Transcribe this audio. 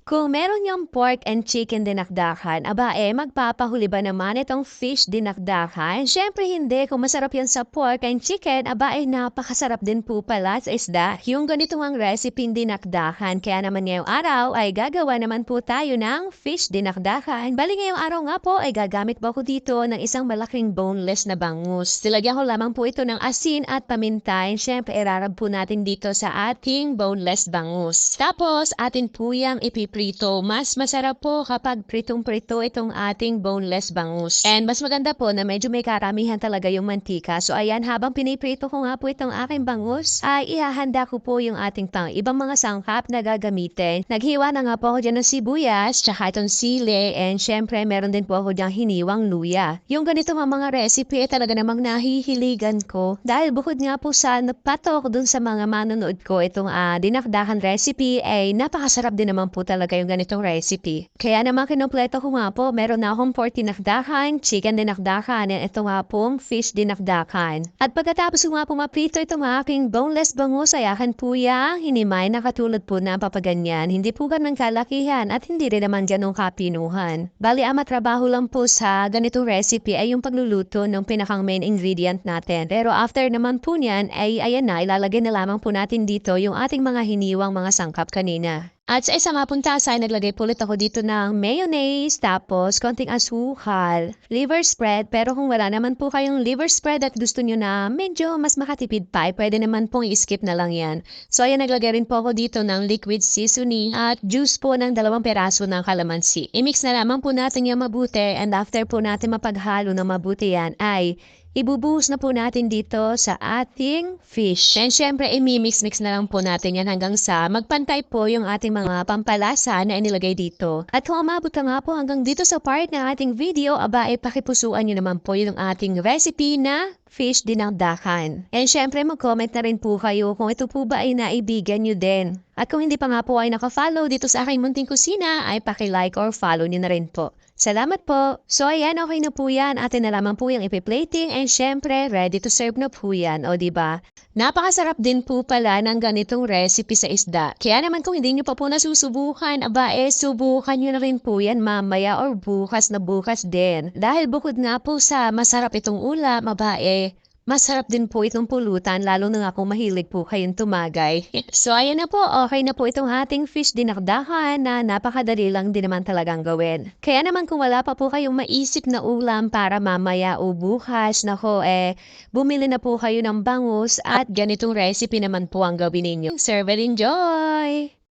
Kung meron yung pork and chicken dinakdakan, aba magpapahuli ba naman itong fish dinakdakan? Siyempre hindi. Kung masarap yan sa pork and chicken, aba napakasarap din po pala sa isda. Yung ganito ang recipe dinakdakan. Kaya naman ngayong araw ay gagawa naman po tayo ng fish dinakdakan. Bali ngayong araw nga po ay gagamit po ako dito ng isang malaking boneless na bangus. Silagyan ko lamang po ito ng asin at paminta. Siyempre irarab po natin dito sa ating boneless bangus. Tapos atin po yung ipiprito. Mas masarap po kapag pritong-prito itong ating boneless bangus. And mas maganda po na medyo may karamihan talaga yung mantika. So ayan, habang piniprito ko nga po itong aking bangus, ay ihahanda ko po yung ating ibang mga sangkap na gagamitin. Naghiwa na nga po ako dyan ng sibuyas, tsaka itong sili, and syempre meron din po ako dyan hiniwang luya. Yung ganito mga recipe talaga namang nahihiligan ko. Dahil bukod nga po sa napatok dun sa mga manonood ko itong dinakdakan recipe, ay napakasarap din naman po talaga yung ganitong recipe. Kaya naman kinumpleto ko nga po, meron na akong pork dinakdakan, chicken dinakdakan, and ito nga pong fish dinakdakan. At pagkatapos ko nga po maprito itong aking boneless bangus, ay akin po yung hinimay na katulad po na papaganyan. Hindi po ganun kalakihan at hindi rin naman ganun kapinuhan. Bali, matrabaho lang po sa ganitong recipe ay yung pagluluto ng pinakang main ingredient natin. Pero after naman po niyan, ay ayan na, ilalagay na lamang po natin dito yung ating mga hiniwang mga sangkap kanina. At sa isang puntasay, naglagay po ulit ako dito ng mayonnaise, tapos konting asukal, liver spread, pero kung wala naman po kayong liver spread at gusto nyo na medyo mas makatipid pa, pwede naman pong i-skip na lang yan. So ayan, naglagay rin po ako dito ng liquid seasoning at juice po ng 2 peraso ng kalamansi. I-mix na lamang po natin yung mabuti, and after po natin mapaghalo ng mabuti yan, ay ibubuhos na po natin dito sa ating fish. And syempre, imimix-mix na lang po natin yan hanggang sa magpantay po yung ating mga pampalasa na inilagay dito. At kung umabot ka nga po hanggang dito sa part ng ating video, aba pakipusuan nyo naman po yung ating recipe na fish dinakdakan. And syempre, mag-comment na rin po kayo kung ito po ba ay naibigan nyo din. At kung hindi pa nga po ay naka-follow dito sa aking munting kusina, ay paki-like or follow nyo na rin po. Salamat po! So ayan, okay na po yan. Atin na lamang po yung ipi-plating, and syempre, ready to serve na po yan. O diba? Napakasarap din po pala ng ganitong recipe sa isda. Kaya naman kung hindi nyo pa po nasusubukan, aba subukan nyo na rin po yan mamaya or bukas na bukas din. Dahil bukod nga po sa masarap itong ulam, aba masarap din po itong pulutan, lalo na nga kung mahilig po kayong tumagay. So ayan na po, okay na po itong ating fish dinakdakan na napakadali lang din naman talagang gawin. Kaya naman kung wala pa po kayong maisip na ulam para mamaya o bukas, nako bumili na po kayo ng bangus at ganitong recipe naman po ang gawin ninyo. Serve and enjoy!